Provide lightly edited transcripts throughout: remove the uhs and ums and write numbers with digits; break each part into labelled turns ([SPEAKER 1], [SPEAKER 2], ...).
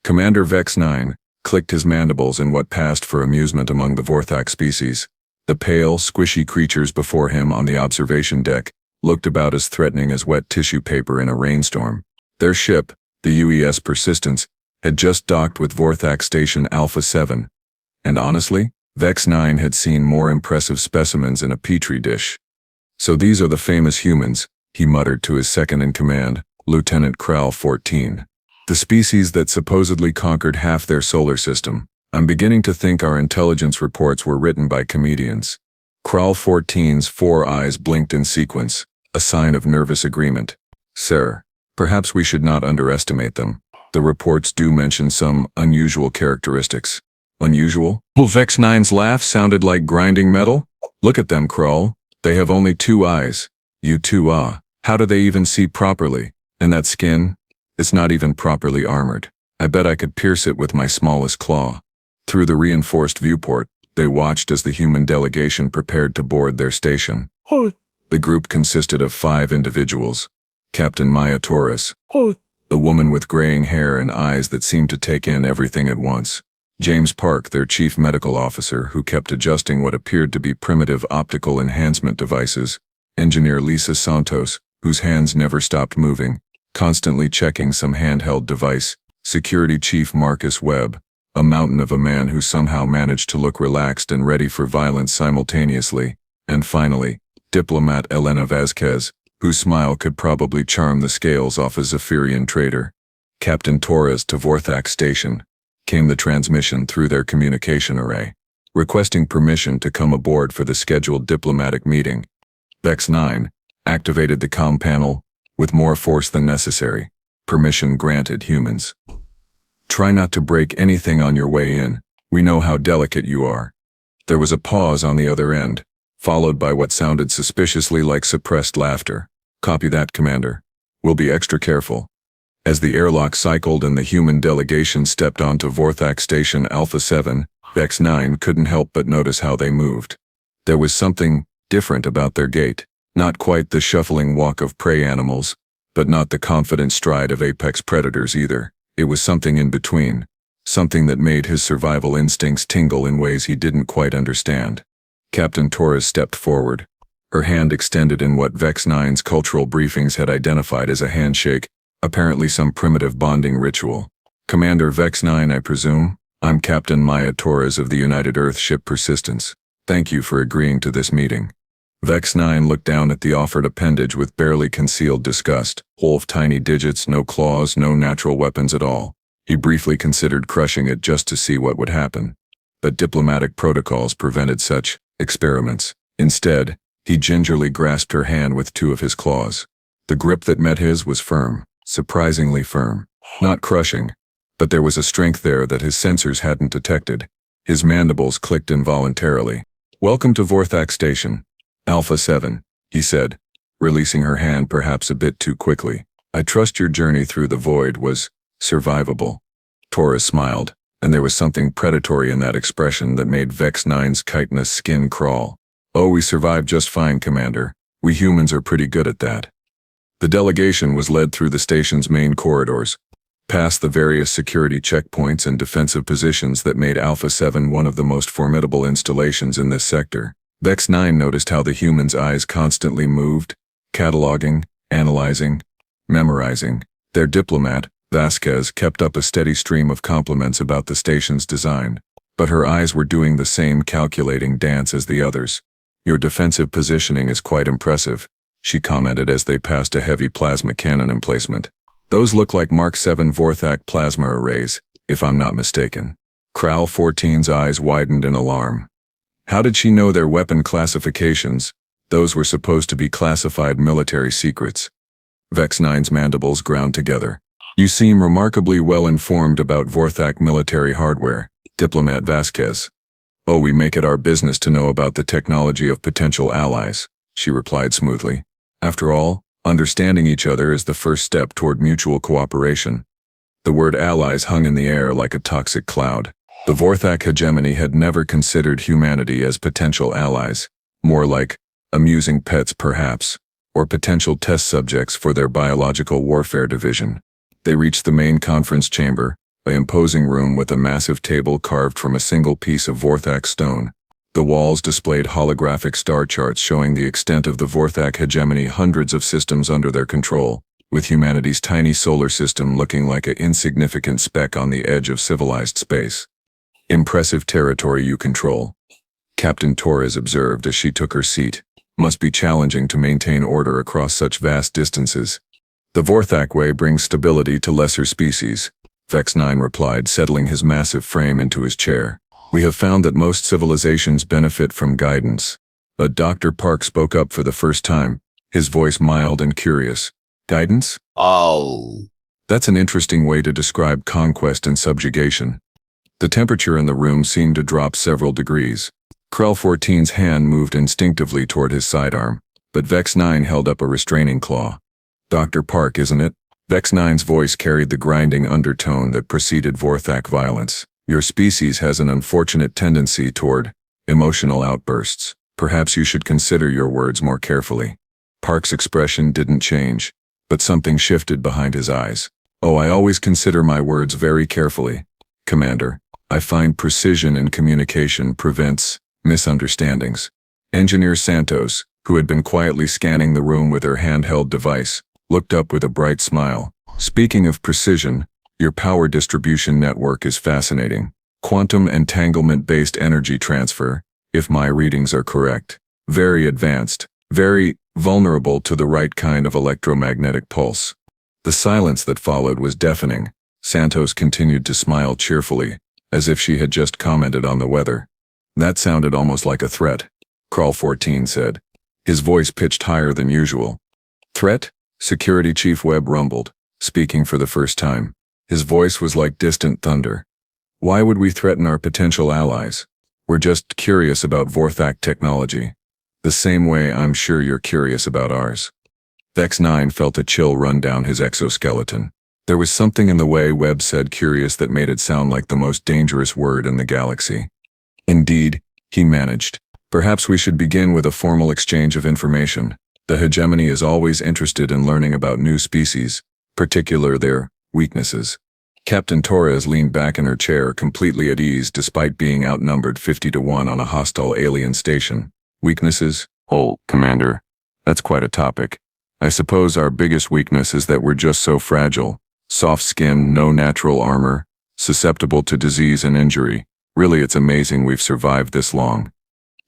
[SPEAKER 1] Commander Vex-Nine clicked his mandibles in what passed for amusement among the Vorthak species. The pale, squishy creatures before him on the observation deck looked about as threatening as wet tissue paper in a rainstorm. Their ship, the UES Persistence, had just docked with Vorthak Station Alpha 7. And honestly, Vex-Nine had seen more impressive specimens in a petri dish. So these are the famous humans, he muttered to his second-in-command, Lieutenant Kral 14. The species that supposedly conquered half their solar system. I'm beginning to think our intelligence reports were written by comedians. Kral 14's 4 eyes blinked in sequence, a sign of nervous agreement. Sir, perhaps we should not underestimate them. The reports do mention some unusual characteristics. Unusual? Well, Vex-Nine's laugh sounded like grinding metal. Look at them, Kral. They have only 2 eyes. You too, ah. How do they even see properly? And that skin? It's not even properly armored. I bet I could pierce it with my smallest claw. Through the reinforced viewport, they watched as the human delegation prepared to board their station. The group consisted of 5 individuals. Captain Maya Torres, the woman with graying hair and eyes that seemed to take in everything at once. James Park, their chief medical officer, who kept adjusting what appeared to be primitive optical enhancement devices. Engineer Lisa Santos, whose hands never stopped moving, constantly checking some handheld device. Security Chief Marcus Webb, a mountain of a man who somehow managed to look relaxed and ready for violence simultaneously. And finally, Diplomat Elena Vasquez, whose smile could probably charm the scales off a Zephyrian trader. Captain Torres to Vorthak Station. Came the transmission through their communication array, requesting permission to come aboard for the scheduled diplomatic meeting. Vex-Nine activated the comm panel with more force than necessary. Permission granted, humans. Try not to break anything on your way in. We know how delicate you are. There was a pause on the other end, followed by what sounded suspiciously like suppressed laughter. Copy that, Commander. We'll be extra careful. As the airlock cycled and the human delegation stepped onto Vorthak Station Alpha 7, Vex-Nine couldn't help but notice how they moved. There was something different about their gait. Not quite the shuffling walk of prey animals, but not the confident stride of apex predators either. It was something in between, something that made his survival instincts tingle in ways he didn't quite understand. Captain Torres stepped forward, her hand extended in what Vex-Nine's cultural briefings had identified as a handshake, apparently some primitive bonding ritual. Commander Vex-Nine, I presume? I'm Captain Maya Torres of the United Earth ship Persistence. Thank you for agreeing to this meeting. Vex-Nine looked down at the offered appendage with barely concealed disgust. Whole of tiny digits, no claws, no natural weapons at all. He briefly considered crushing it just to see what would happen. But diplomatic protocols prevented such experiments. Instead, he gingerly grasped her hand with 2 of his claws. The grip that met his was firm, surprisingly firm. Not crushing, but there was a strength there that his sensors hadn't detected. His mandibles clicked involuntarily. Welcome to Vorthak Station, Alpha 7, he said, releasing her hand perhaps a bit too quickly. I trust your journey through the void was survivable. Torres smiled, and there was something predatory in that expression that made Vex-Nine's chitinous skin crawl. Oh, we survived just fine, Commander. We humans are pretty good at that. The delegation was led through the station's main corridors, past the various security checkpoints and defensive positions that made Alpha 7 one of the most formidable installations in this sector. Vex-Nine noticed how the humans' eyes constantly moved, cataloging, analyzing, memorizing. Their diplomat, Vasquez, kept up a steady stream of compliments about the station's design, but her eyes were doing the same calculating dance as the others. Your defensive positioning is quite impressive, she commented as they passed a heavy plasma cannon emplacement. Those look like Mark 7 Vorthak plasma arrays, if I'm not mistaken. Kral 14's eyes widened in alarm. How did she know their weapon classifications? Those were supposed to be classified military secrets. Vex-Nine's mandibles ground together. You seem remarkably well informed about Vorthak military hardware, Diplomat Vasquez. Oh, we make it our business to know about the technology of potential allies, she replied smoothly. After all, understanding each other is the first step toward mutual cooperation. The word allies hung in the air like a toxic cloud. The Vorthak Hegemony had never considered humanity as potential allies, more like amusing pets perhaps, or potential test subjects for their biological warfare division. They reached the main conference chamber, an imposing room with a massive table carved from a single piece of Vorthak stone. The walls displayed holographic star charts showing the extent of the Vorthak Hegemony, hundreds of systems under their control, with humanity's tiny solar system looking like an insignificant speck on the edge of civilized space. Impressive territory you control, Captain Torres observed as she took her seat. Must be challenging to maintain order across such vast distances. The Vorthak way brings stability to lesser species, Vex-Nine replied, settling his massive frame into his chair. We have found that most civilizations benefit from guidance. But Dr. Park spoke up for the first time, his voice mild and curious. Guidance?
[SPEAKER 2] Oh.
[SPEAKER 1] That's an interesting way to describe conquest and subjugation. The temperature in the room seemed to drop several degrees. Krell 14's hand moved instinctively toward his sidearm, but Vex-Nine held up a restraining claw. Dr. Park, isn't it? Vex-Nine's voice carried the grinding undertone that preceded Vorthak violence. Your species has an unfortunate tendency toward emotional outbursts. Perhaps you should consider your words more carefully. Park's expression didn't change, but something shifted behind his eyes. Oh, I always consider my words very carefully, Commander. I find precision in communication prevents misunderstandings. Engineer Santos, who had been quietly scanning the room with her handheld device, looked up with a bright smile. Speaking of precision, your power distribution network is fascinating. Quantum entanglement-based energy transfer, if my readings are correct. Very advanced, very vulnerable to the right kind of electromagnetic pulse. The silence that followed was deafening. Santos continued to smile cheerfully, as if she had just commented on the weather. That sounded almost like a threat, Krell 14 said, his voice pitched higher than usual. Threat? Security Chief Webb rumbled, speaking for the first time. His voice was like distant thunder. Why would we threaten our potential allies? We're just curious about Vorthak technology. The same way I'm sure you're curious about ours. Vex-Nine felt a chill run down his exoskeleton. There was something in the way Webb said curious that made it sound like the most dangerous word in the galaxy. Indeed, he managed. Perhaps we should begin with a formal exchange of information. The hegemony is always interested in learning about new species, particularly their weaknesses. Captain Torres leaned back in her chair, completely at ease despite being outnumbered 50-1 on a hostile alien station. Weaknesses? Oh, Commander, that's quite a topic. I suppose our biggest weakness is that we're just so fragile. Soft skin, no natural armor, susceptible to disease and injury. Really, it's amazing we've survived this long.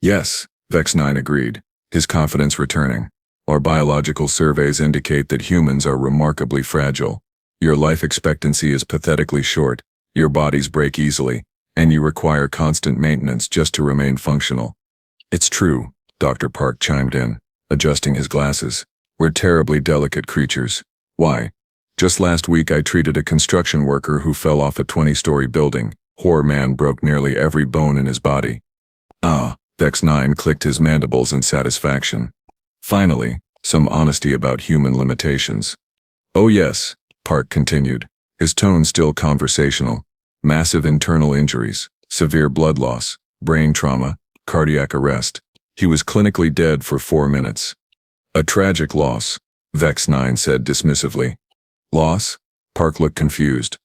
[SPEAKER 1] Yes, Vex-Nine agreed, his confidence returning. Our biological surveys indicate that humans are remarkably fragile. Your life expectancy is pathetically short, your bodies break easily, and you require constant maintenance just to remain functional. It's true, Dr. Park chimed in, adjusting his glasses. We're terribly delicate creatures. Why? Just last week I treated a construction worker who fell off a 20-story building. Poor man broke nearly every bone in his body. Ah, Vex-Nine clicked his mandibles in satisfaction. Finally, some honesty about human limitations. Oh yes, Park continued, his tone still conversational. Massive internal injuries, severe blood loss, brain trauma, cardiac arrest. He was clinically dead for 4 minutes. A tragic loss, Vex-Nine said dismissively. Loss? Park looked confused.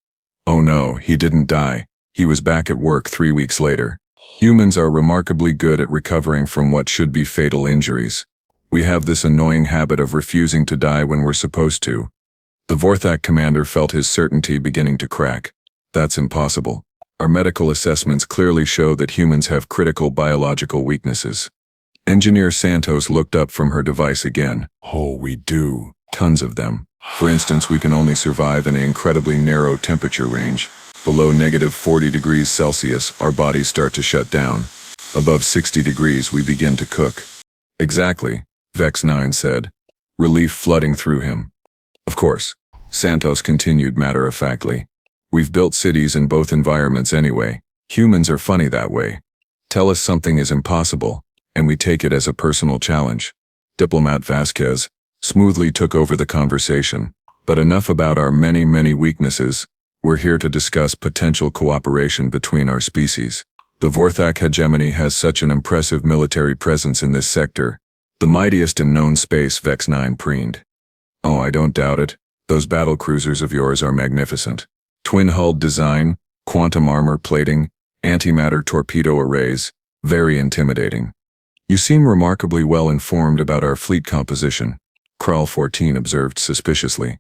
[SPEAKER 1] Oh no, he didn't die. He was back at work 3 weeks later. Humans are remarkably good at recovering from what should be fatal injuries. We have this annoying habit of refusing to die when we're supposed to. The Vorthak commander felt his certainty beginning to crack. That's impossible. Our medical assessments clearly show that humans have critical biological weaknesses. Engineer Santos looked up from her device again. Oh, we do. Tons of them. For instance, we can only survive in an incredibly narrow temperature range. Below -40 degrees Celsius, our bodies start to shut down. Above 60 degrees, we begin to cook. Exactly, Vex-Nine said, relief flooding through him. Of course, Santos continued matter-of-factly. We've built cities in both environments anyway. Humans are funny that way. Tell us something is impossible, and we take it as a personal challenge. Diplomat Vasquez smoothly took over the conversation. But enough about our many, many weaknesses. We're here to discuss potential cooperation between our species. The Vorthak Hegemony has such an impressive military presence in this sector. The mightiest in known space, Vex-Nine preened. Oh, I don't doubt it. Those battle cruisers of yours are magnificent. Twin-hulled design, quantum armor plating, antimatter torpedo arrays, very intimidating. You seem remarkably well informed about our fleet composition, Kral 14 observed suspiciously.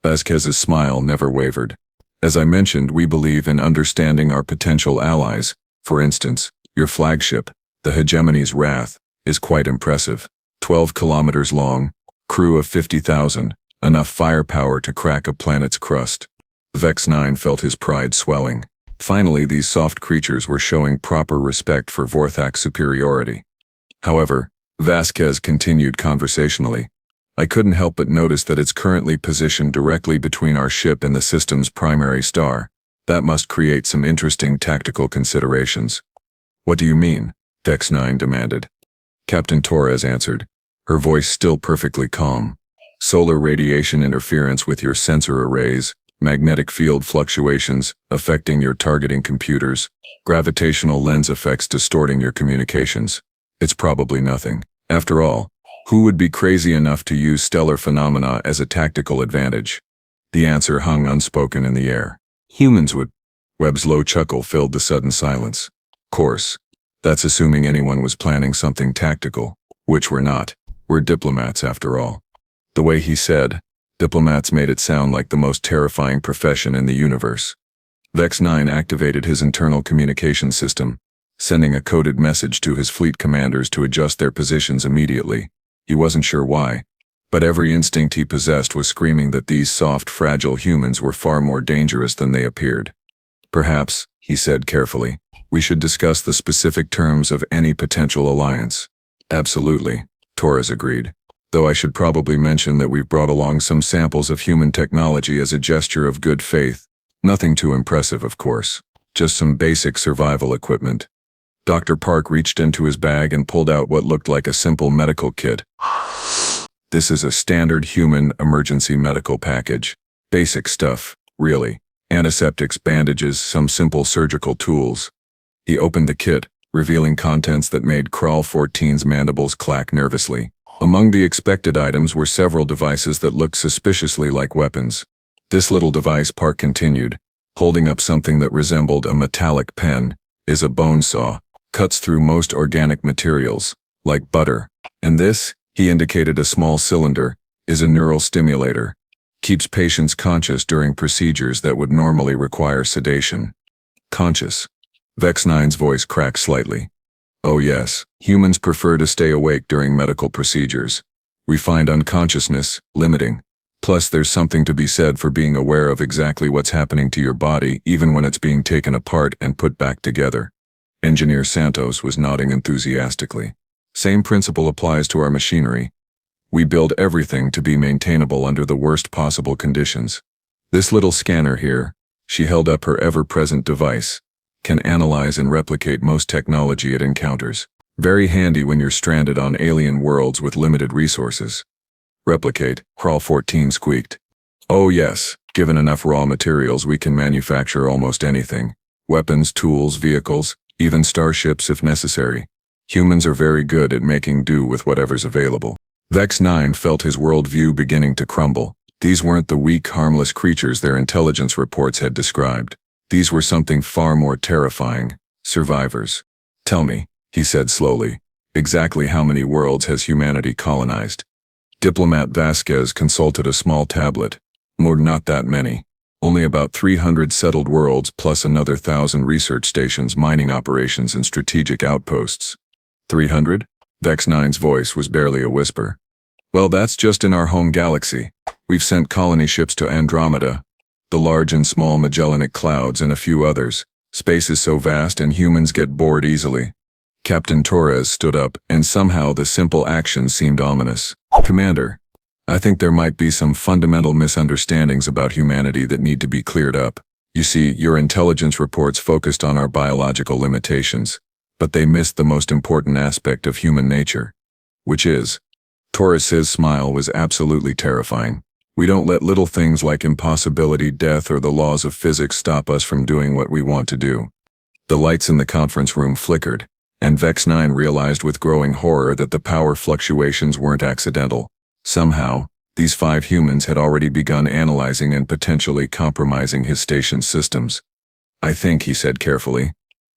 [SPEAKER 1] Vasquez's smile never wavered. As I mentioned, we believe in understanding our potential allies. For instance, your flagship, the Hegemony's Wrath, is quite impressive. 12 kilometers long, crew of 50,000, enough firepower to crack a planet's crust. Vex-Nine felt his pride swelling. Finally, these soft creatures were showing proper respect for Vorthak's superiority. However, Vasquez continued conversationally, I couldn't help but notice that it's currently positioned directly between our ship and the system's primary star. That must create some interesting tactical considerations. What do you mean? Vex-Nine demanded. Captain Torres answered, her voice still perfectly calm. Solar radiation interference with your sensor arrays, magnetic field fluctuations affecting your targeting computers, gravitational lens effects distorting your communications. It's probably nothing. After all, who would be crazy enough to use stellar phenomena as a tactical advantage? The answer hung unspoken in the air. Humans would. Webb's low chuckle filled the sudden silence. Course. That's assuming anyone was planning something tactical, which we're not. We're diplomats after all. The way he said, diplomats made it sound like the most terrifying profession in the universe. Vex-Nine activated his internal communication system, sending a coded message to his fleet commanders to adjust their positions immediately. He wasn't sure why, but every instinct he possessed was screaming that these soft, fragile humans were far more dangerous than they appeared. Perhaps, he said carefully, we should discuss the specific terms of any potential alliance. Absolutely, Torres agreed. Though I should probably mention that we've brought along some samples of human technology as a gesture of good faith. Nothing too impressive, of course. Just some basic survival equipment. Dr. Park reached into his bag and pulled out what looked like a simple medical kit. This is a standard human emergency medical package. Basic stuff, really. Antiseptics, bandages, some simple surgical tools. He opened the kit, revealing contents that made Kral 14's mandibles clack nervously. Among the expected items were several devices that looked suspiciously like weapons. This little device, Park continued, holding up something that resembled a metallic pen, is a bone saw. Cuts through most organic materials, like butter. And this, he indicated a small cylinder, is a neural stimulator. Keeps patients conscious during procedures that would normally require sedation. Conscious. Vex-Nine's voice cracked slightly. Oh yes, humans prefer to stay awake during medical procedures. We find unconsciousness limiting. Plus there's something to be said for being aware of exactly what's happening to your body even when it's being taken apart and put back together. Engineer Santos was nodding enthusiastically. Same principle applies to our machinery. We build everything to be maintainable under the worst possible conditions. This little scanner here, she held up her ever-present device, can analyze and replicate most technology it encounters. Very handy when you're stranded on alien worlds with limited resources. Replicate, Kral 14 squeaked. Oh yes, given enough raw materials we can manufacture almost anything. Weapons, tools, vehicles, even starships if necessary. Humans are very good at making do with whatever's available. Vex-Nine felt his worldview beginning to crumble. These weren't the weak, harmless creatures their intelligence reports had described. These were something far more terrifying. Survivors. Tell me, he said slowly, exactly how many worlds has humanity colonized? Diplomat Vasquez consulted a small tablet. Not that many. Only about 300 settled worlds plus another 1,000 research stations, mining operations, and strategic outposts. 300? Vex-Nine's voice was barely a whisper. Well, that's just in our home galaxy. We've sent colony ships to Andromeda, the Large and Small Magellanic Clouds, and a few others. Space is so vast and humans get bored easily. Captain Torres stood up, and somehow the simple action seemed ominous. Commander, I think there might be some fundamental misunderstandings about humanity that need to be cleared up. You see, your intelligence reports focused on our biological limitations, but they missed the most important aspect of human nature, which is, Torres's smile was absolutely terrifying. We don't let little things like impossibility, death, or the laws of physics stop us from doing what we want to do. The lights in the conference room flickered, and Vex-Nine realized with growing horror that the power fluctuations weren't accidental. Somehow, These 5 humans had already begun analyzing and potentially compromising his station's systems. "I think," he said carefully,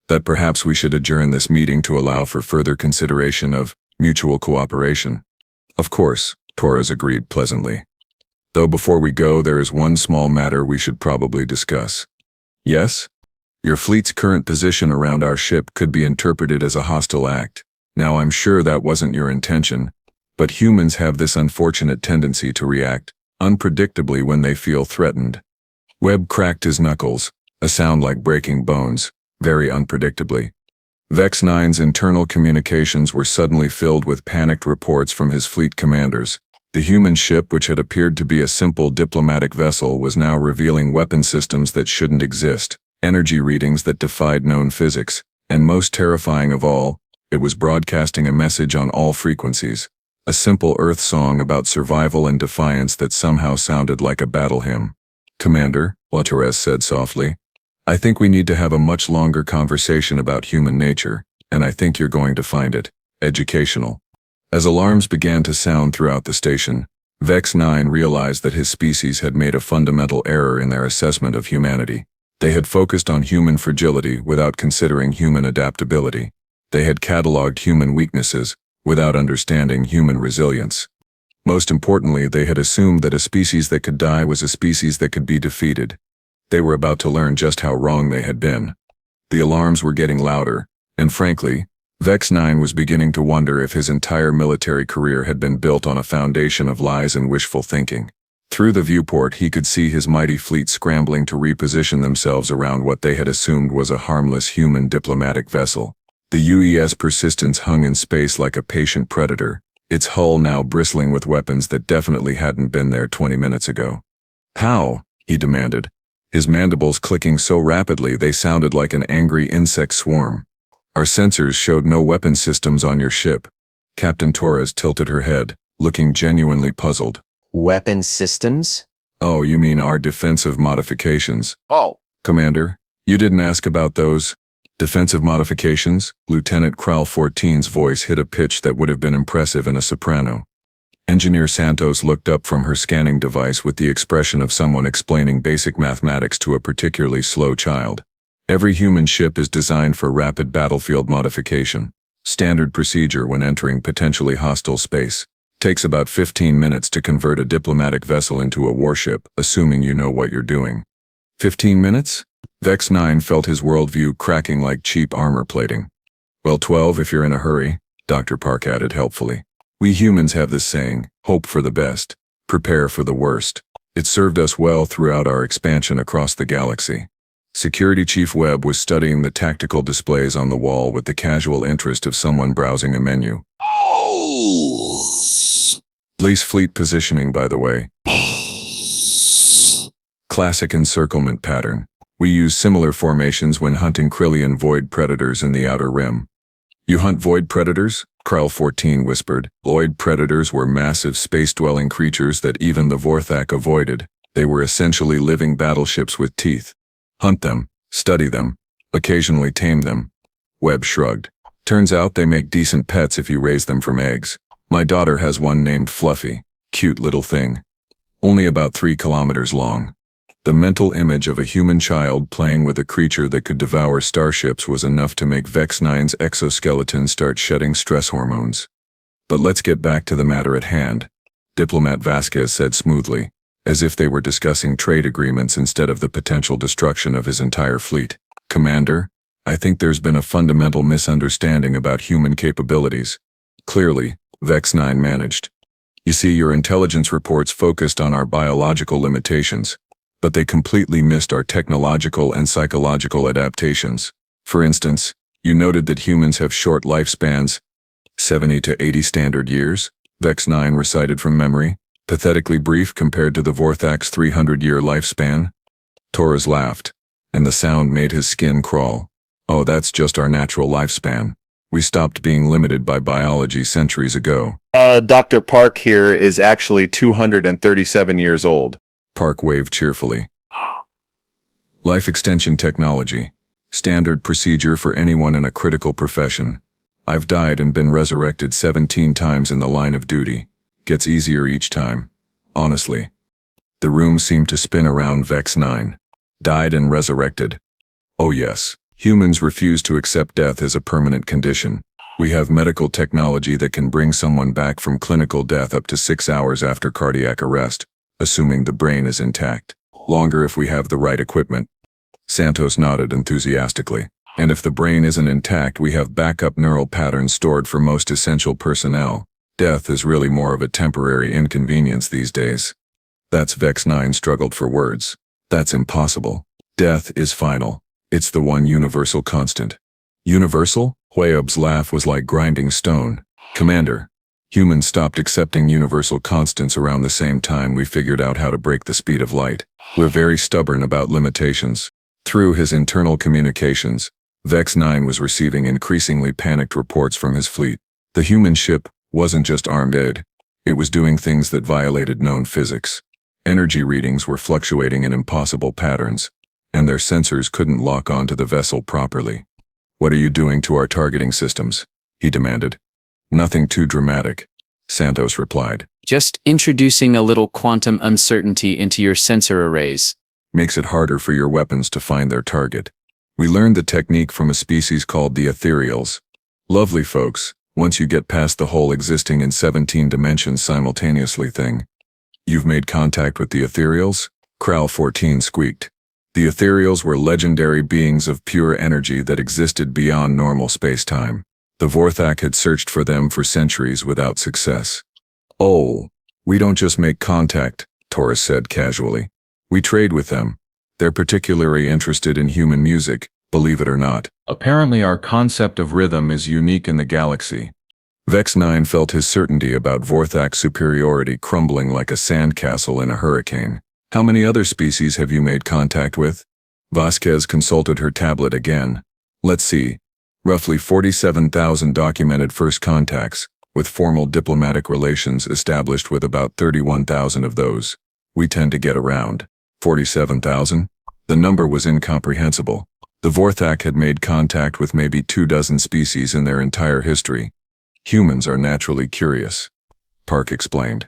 [SPEAKER 1] "that perhaps we should adjourn this meeting to allow for further consideration of mutual cooperation." "Of course," Torres agreed pleasantly. "Though before we go, there is one small matter we should probably discuss." "Yes?" "Your fleet's current position around our ship could be interpreted as a hostile act. Now, I'm sure that wasn't your intention, but humans have this unfortunate tendency to react unpredictably when they feel threatened." Webb cracked his knuckles, a sound like breaking bones, very unpredictably. Vex-Nine's internal communications were suddenly filled with panicked reports from his fleet commanders. The human ship, which had appeared to be a simple diplomatic vessel, was now revealing weapon systems that shouldn't exist, energy readings that defied known physics, and most terrifying of all, it was broadcasting a message on all frequencies. A simple Earth song about survival and defiance that somehow sounded like a battle hymn. "Commander," Torres said softly, "I think we need to have a much longer conversation about human nature, and I think you're going to find it educational." As alarms began to sound throughout the station, Vex-Nine realized that his species had made a fundamental error in their assessment of humanity. They had focused on human fragility without considering human adaptability. They had cataloged human weaknesses without understanding human resilience. Most importantly, they had assumed that a species that could die was a species that could be defeated. They were about to learn just how wrong they had been. The alarms were getting louder, and frankly, Vex-Nine was beginning to wonder if his entire military career had been built on a foundation of lies and wishful thinking. Through the viewport, he could see his mighty fleet scrambling to reposition themselves around what they had assumed was a harmless human diplomatic vessel. The UES Persistence hung in space like a patient predator, its hull now bristling with weapons that definitely hadn't been there 20 minutes ago. "How?" he demanded, his mandibles clicking so rapidly they sounded like an angry insect swarm. "Our sensors showed no weapon systems on your ship." Captain Torres tilted her head, looking genuinely puzzled.
[SPEAKER 2] "Weapon systems?"
[SPEAKER 1] "Oh, you mean our defensive modifications?"
[SPEAKER 2] "Oh,
[SPEAKER 1] "Commander, you didn't ask about those defensive modifications?" Lieutenant Krall 14's voice hit a pitch that would have been impressive in a soprano. Engineer Santos looked up from her scanning device with the expression of someone explaining basic mathematics to a particularly slow child. "Every human ship is designed for rapid battlefield modification. Standard procedure when entering potentially hostile space. Takes about 15 minutes to convert a diplomatic vessel into a warship, assuming you know what you're doing." 15 minutes? Vex-Nine felt his worldview cracking like cheap armor plating. "Well, 12 if you're in a hurry," Dr. Park added helpfully. "We humans have this saying, hope for the best, prepare for the worst. It served us well throughout our expansion across the galaxy." Security Chief Webb was studying the tactical displays on the wall with the casual interest of someone browsing a menu. "Lease fleet positioning, by the way. Classic encirclement pattern. We use similar formations when hunting Krillian void predators in the Outer Rim." "You hunt void predators?" Krall 14 whispered. Void predators were massive space-dwelling creatures that even the Vorthak avoided. They were essentially living battleships with teeth. "Hunt them, study them, occasionally tame them." Webb shrugged. "Turns out they make decent pets if you raise them from eggs. My daughter has one named Fluffy. Cute little thing. Only about 3 kilometers long." The mental image of a human child playing with a creature that could devour starships was enough to make Vex-Nine's exoskeleton start shedding stress hormones. "But let's get back to the matter at hand," Diplomat Vasquez said smoothly, as if they were discussing trade agreements instead of the potential destruction of his entire fleet. "Commander, I think there's been a fundamental misunderstanding about human capabilities." "Clearly," Vex-Nine managed. "You see, your intelligence reports focused on our biological limitations, but they completely missed our technological and psychological adaptations. For instance, you noted that humans have short lifespans, 70 to 80 standard years," Vex-Nine recited from memory, "pathetically brief compared to the Vorthak's 300-year lifespan." Torres laughed, and the sound made his skin crawl. "Oh, that's just our natural lifespan. We stopped being limited by biology centuries ago."
[SPEAKER 3] Dr. Park here is actually 237 years old."
[SPEAKER 1] Park waved cheerfully. "Life extension technology. Standard procedure for anyone in a critical profession. I've died and been resurrected 17 times in the line of duty. Gets easier each time. honestly. The room seemed to spin around Vex-Nine. Died and resurrected. Oh yes, humans refuse to accept death as a permanent condition. We have medical technology that can bring someone back from clinical death up to 6 hours after cardiac arrest, assuming the brain is intact. Longer if we have the right equipment. Santos nodded enthusiastically. And if the brain isn't intact, we have backup neural patterns stored for most essential personnel. Death is really more of a temporary inconvenience these days. That's Vex-Nine struggled for words. That's impossible. Death is final. It's the one universal constant. Universal? Hueyub's laugh was like grinding stone. Commander, humans stopped accepting universal constants around the same time we figured out how to break the speed of light. We're very stubborn about limitations. Through his internal communications, Vex-Nine was receiving increasingly panicked reports from his fleet. The human ship wasn't just armed aid. It was doing things that violated known physics. Energy readings were fluctuating in impossible patterns, and their sensors couldn't lock onto the vessel properly. "What are you doing to our targeting systems?" he demanded. "Nothing too dramatic," Santos replied.
[SPEAKER 4] Just introducing a little quantum uncertainty into your sensor arrays.
[SPEAKER 1] Makes it harder for your weapons to find their target. We learned the technique from a species called the ethereals. Lovely folks, once you get past the whole existing in 17 dimensions simultaneously thing. "You've made contact with the ethereals?" Kral 14 squeaked. The ethereals were legendary beings of pure energy that existed beyond normal space-time. The Vorthak had searched for them for centuries without success. "Oh, we don't just make contact," Taurus said casually. "We trade with them. They're particularly interested in human music, believe it or not. Apparently our concept of rhythm is unique in the galaxy." Vex-Nine felt his certainty about Vorthak's superiority crumbling like a sandcastle in a hurricane. "How many other species have you made contact with?" Vasquez consulted her tablet again. "Let's see. Roughly 47,000 documented first contacts, with formal diplomatic relations established with about 31,000 of those. We tend to get around. 47,000? The number was incomprehensible. The Vorthak had made contact with maybe 24 species in their entire history. Humans are naturally curious. Park explained.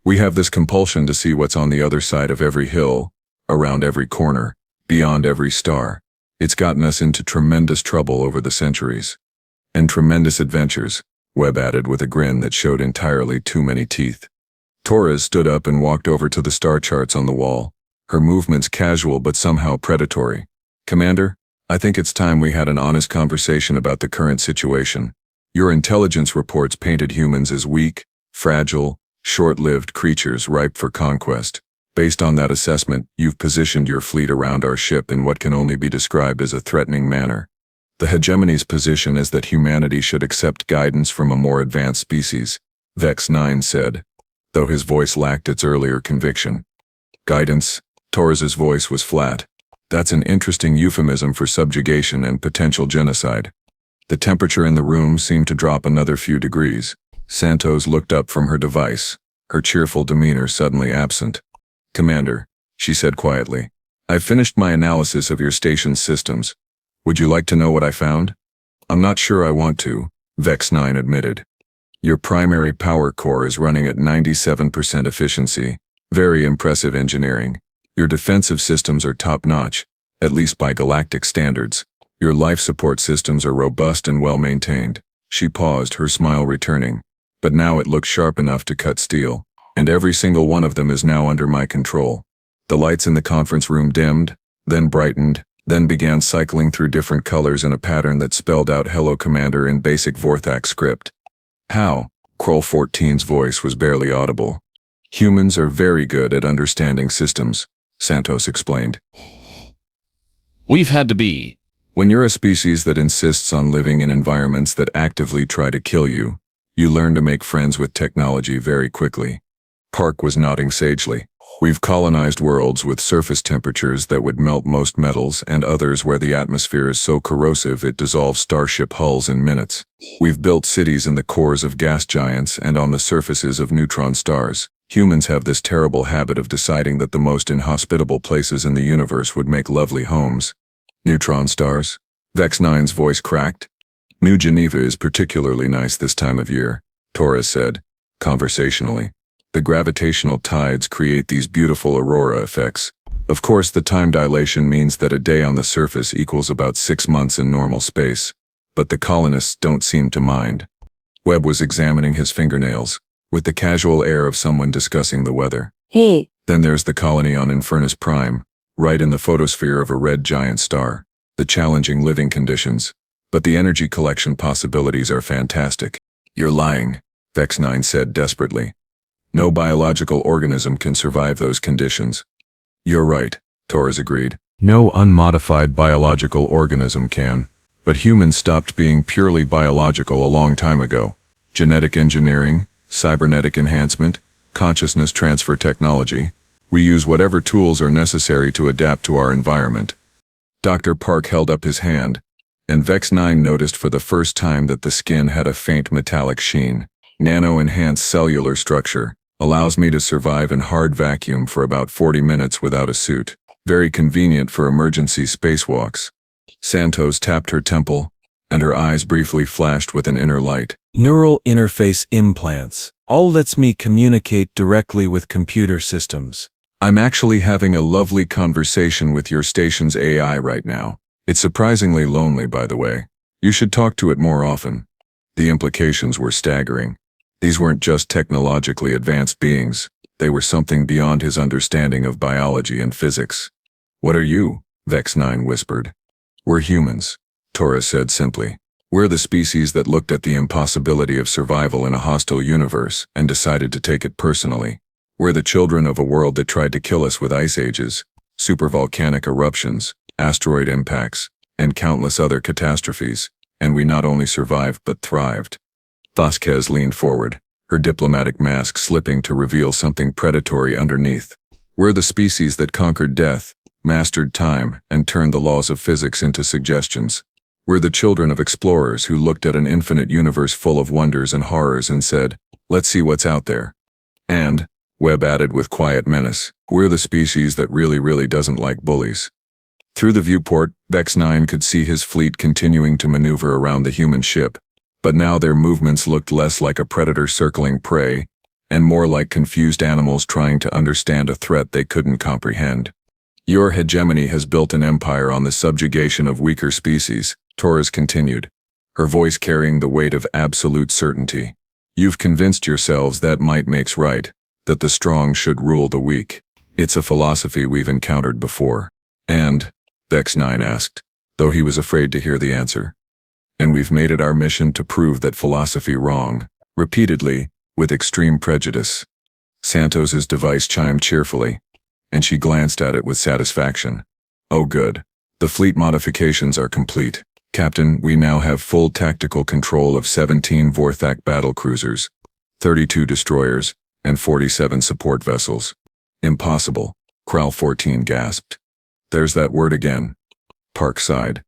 [SPEAKER 1] We have this compulsion to see what's on the other side of every hill, around every corner, beyond every star. It's gotten us into tremendous trouble over the centuries. And tremendous adventures, Webb added with a grin that showed entirely too many teeth. Torres stood up and walked over to the star charts on the wall, her movements casual but somehow predatory. "Commander, I think it's time we had an honest conversation about the current situation. Your intelligence reports painted humans as weak, fragile, short-lived creatures ripe for conquest. Based on that assessment, you've positioned your fleet around our ship in what can only be described as a threatening manner. The hegemony's position is that humanity should accept guidance from a more advanced species," Vex-Nine said, though his voice lacked its earlier conviction. "Guidance?" Torres's voice was flat. "That's an interesting euphemism for subjugation and potential genocide." The temperature in the room seemed to drop another few degrees. Santos looked up from her device, her cheerful demeanor suddenly absent. "Commander," she said quietly, "I've finished my analysis of your station's systems. Would you like to know what I found?" "I'm not sure I want to," Vex-Nine admitted. "Your primary power core is running at 97% efficiency. Very impressive engineering. Your defensive systems are top-notch, at least by galactic standards. Your life support systems are robust and well-maintained." She paused, her smile returning. "But now it looks sharp enough to cut steel. And every single one of them is now under my control." The lights in the conference room dimmed, then brightened, then began cycling through different colors in a pattern that spelled out "Hello Commander" in basic Vorthak script. "How?" Kroll 14's voice was barely audible. "Humans are very good at understanding systems," Santos explained.
[SPEAKER 4] "We've had to be."
[SPEAKER 1] "When you're a species that insists on living in environments that actively try to kill you, you learn to make friends with technology very quickly." Park was nodding sagely. "We've colonized worlds with surface temperatures that would melt most metals and others where the atmosphere is so corrosive it dissolves starship hulls in minutes. We've built cities in the cores of gas giants and on the surfaces of neutron stars. Humans have this terrible habit of deciding that the most inhospitable places in the universe would make lovely homes." "Neutron stars?" Vex-Nine's voice cracked. "New Geneva is particularly nice this time of year," Torres said, conversationally. The gravitational tides create these beautiful aurora effects. Of course, the time dilation means that a day on the surface equals about 6 months in normal space, but the colonists don't seem to mind. Webb was examining his fingernails, with the casual air of someone discussing the weather.
[SPEAKER 5] Hey,
[SPEAKER 1] Then there's the colony on Infernus Prime, right in the photosphere of a red giant star. The challenging living conditions, but the energy collection possibilities are fantastic. You're lying, Vex-Nine said desperately. No biological organism can survive those conditions. You're right, Torres agreed. No unmodified biological organism can. But humans stopped being purely biological a long time ago. Genetic engineering, cybernetic enhancement, consciousness transfer technology. We use whatever tools are necessary to adapt to our environment. Dr. Park held up his hand, and Vex-Nine noticed for the first time that the skin had a faint metallic sheen. Nano-enhanced cellular structure allows me to survive in hard vacuum for about 40 minutes without a suit. Very convenient for emergency spacewalks. Santos tapped her temple, and her eyes briefly flashed with an inner light.
[SPEAKER 6] Neural interface implants. All lets me communicate directly with computer systems.
[SPEAKER 1] I'm actually having a lovely conversation with your station's AI right now. It's surprisingly lonely, by the way. You should talk to it more often. The implications were staggering. These weren't just technologically advanced beings. They were something beyond his understanding of biology and physics. What are you? Vex-Nine whispered. We're humans, Torres said simply. We're the species that looked at the impossibility of survival in a hostile universe and decided to take it personally. We're the children of a world that tried to kill us with ice ages, supervolcanic eruptions, asteroid impacts, and countless other catastrophes, and we not only survived but thrived. Vasquez leaned forward, her diplomatic mask slipping to reveal something predatory underneath. We're the species that conquered death, mastered time, and turned the laws of physics into suggestions. We're the children of explorers who looked at an infinite universe full of wonders and horrors and said, let's see what's out there. And, Webb added with quiet menace, we're the species that really doesn't like bullies. Through the viewport, Vex-Nine could see his fleet continuing to maneuver around the human ship, but now their movements looked less like a predator circling prey, and more like confused animals trying to understand a threat they couldn't comprehend. Your hegemony has built an empire on the subjugation of weaker species, Torres continued, her voice carrying the weight of absolute certainty. You've convinced yourselves that might makes right, that the strong should rule the weak. It's a philosophy we've encountered before. And, Vex-Nine asked, though he was afraid to hear the answer. And we've made it our mission to prove that philosophy wrong, repeatedly, with extreme prejudice. Santos's device chimed cheerfully, and she glanced at it with satisfaction. Oh good. The fleet modifications are complete. Captain, we now have full tactical control of 17 Vorthak battlecruisers, 32 destroyers, and 47 support vessels. Impossible, Kral 14 gasped. There's that word again. Park sighed.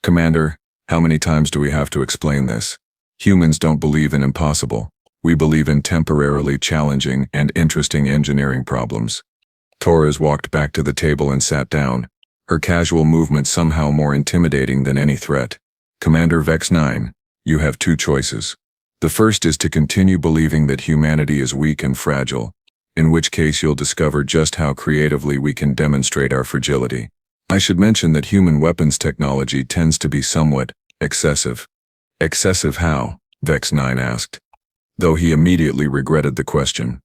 [SPEAKER 1] Commander, how many times do we have to explain this? Humans don't believe in impossible. We believe in temporarily challenging and interesting engineering problems. Torres walked back to the table and sat down, her casual movement somehow more intimidating than any threat. Commander Vex-Nine, you have two choices. The first is to continue believing that humanity is weak and fragile, in which case you'll discover just how creatively we can demonstrate our fragility. I should mention that human weapons technology tends to be somewhat excessive. Excessive how? Vex-Nine asked, though he immediately regretted the question.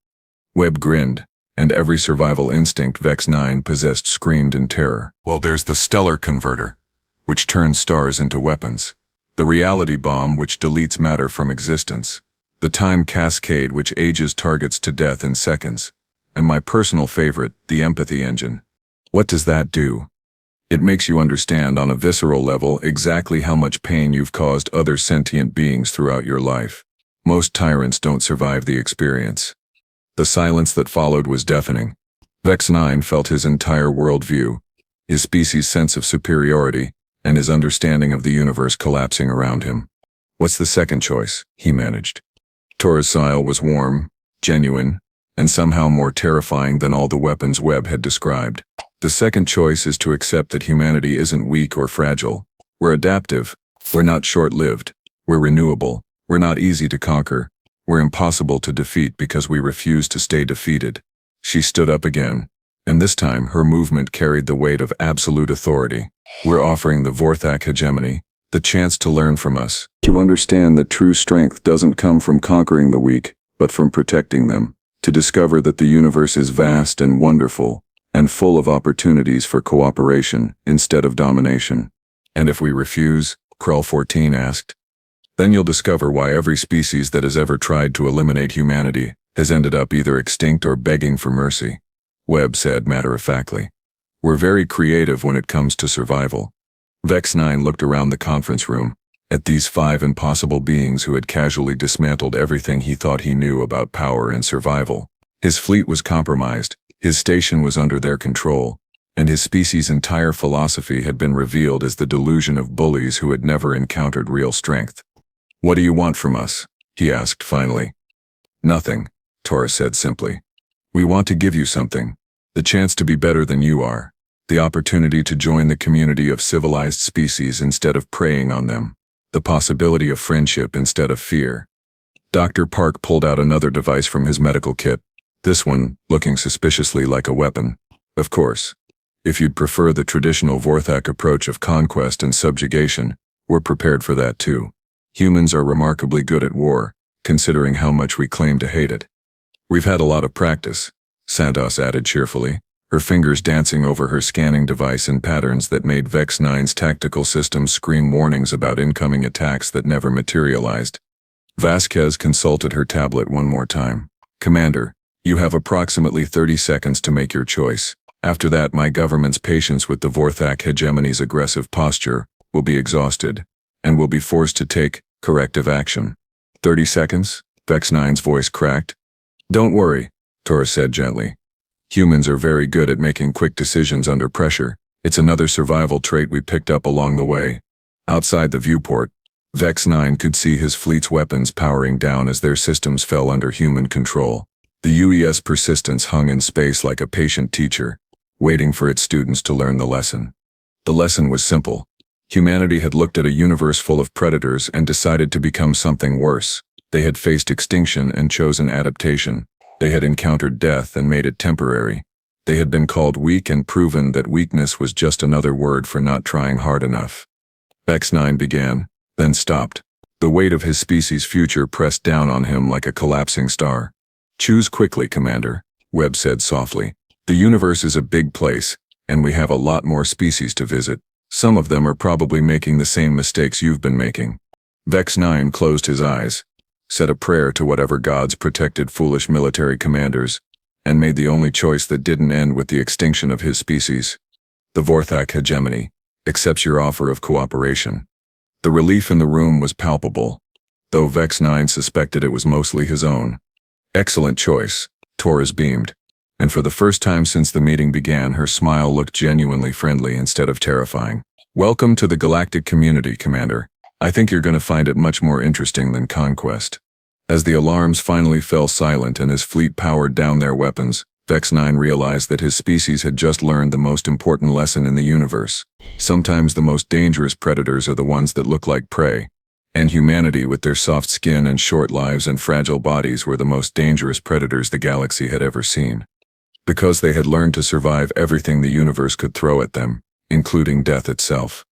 [SPEAKER 1] Webb grinned, and every survival instinct Vex-Nine possessed screamed in terror. Well, there's the stellar converter, which turns stars into weapons. The reality bomb, which deletes matter from existence. The time cascade, which ages targets to death in seconds. And my personal favorite, the empathy engine. What does that do? It makes you understand on a visceral level exactly how much pain you've caused other sentient beings throughout your life. Most tyrants don't survive the experience. The silence that followed was deafening. Vex-Nine felt his entire worldview, his species' sense of superiority, and his understanding of the universe collapsing around him. What's the second choice? He managed. Torres' smile was warm, genuine, and somehow more terrifying than all the weapons Webb had described. The second choice is to accept that humanity isn't weak or fragile. We're adaptive. We're not short-lived. We're renewable. We're not easy to conquer. We're impossible to defeat because we refuse to stay defeated. She stood up again, and this time her movement carried the weight of absolute authority. We're offering the Vorthak Hegemony the chance to learn from us, to understand that true strength doesn't come from conquering the weak, but from protecting them, to discover that the universe is vast and wonderful, and full of opportunities for cooperation instead of domination. And if we refuse, Krull 14 asked, then you'll discover why every species that has ever tried to eliminate humanity has ended up either extinct or begging for mercy. Webb said matter-of-factly. We're very creative when it comes to survival. Vex-Nine looked around the conference room, at these 5 impossible beings who had casually dismantled everything he thought he knew about power and survival. His fleet was compromised, his station was under their control, and his species' entire philosophy had been revealed as the delusion of bullies who had never encountered real strength. What do you want from us? He asked finally. Nothing, Taurus said simply. We want to give you something, the chance to be better than you are. The opportunity to join the community of civilized species instead of preying on them. The possibility of friendship instead of fear. Dr. Park pulled out another device from his medical kit, this one looking suspiciously like a weapon. Of course, if you'd prefer the traditional Vorthak approach of conquest and subjugation, we're prepared for that too. Humans are remarkably good at war, considering how much we claim to hate it. We've had a lot of practice, Santos added cheerfully, her fingers dancing over her scanning device in patterns that made Vex-Nine's tactical systems scream warnings about incoming attacks that never materialized. Vasquez consulted her tablet one more time. Commander, you have approximately 30 seconds to make your choice. After that, my government's patience with the Vorthak Hegemony's aggressive posture will be exhausted, and will be forced to take corrective action. 30 seconds? Vex-Nine's voice cracked. Don't worry, Taurus said gently. Humans are very good at making quick decisions under pressure. It's another survival trait we picked up along the way. Outside the viewport, Vex-Nine could see his fleet's weapons powering down as their systems fell under human control. The UES Persistence hung in space like a patient teacher, waiting for its students to learn the lesson. The lesson was simple. Humanity had looked at a universe full of predators and decided to become something worse. They had faced extinction and chosen adaptation. They had encountered death and made it temporary. They had been called weak and proven that weakness was just another word for not trying hard enough. Vex-Nine began, then stopped. The weight of his species' future pressed down on him like a collapsing star. Choose quickly, Commander, Webb said softly. The universe is a big place, and we have a lot more species to visit. Some of them are probably making the same mistakes you've been making. Vex-Nine closed his eyes, said a prayer to whatever gods protected foolish military commanders, and made the only choice that didn't end with the extinction of his species. The Vorthak Hegemony accepts your offer of cooperation. The relief in the room was palpable, though Vex-Nine suspected it was mostly his own. Excellent choice, Taurus beamed, and for the first time since the meeting began, her smile looked genuinely friendly instead of terrifying. Welcome to the Galactic community, Commander. I think you're going to find it much more interesting than Conquest. As the alarms finally fell silent and his fleet powered down their weapons, Vex-Nine realized that his species had just learned the most important lesson in the universe. Sometimes the most dangerous predators are the ones that look like prey, and humanity with their soft skin and short lives and fragile bodies were the most dangerous predators the galaxy had ever seen. Because they had learned to survive everything the universe could throw at them, including death itself.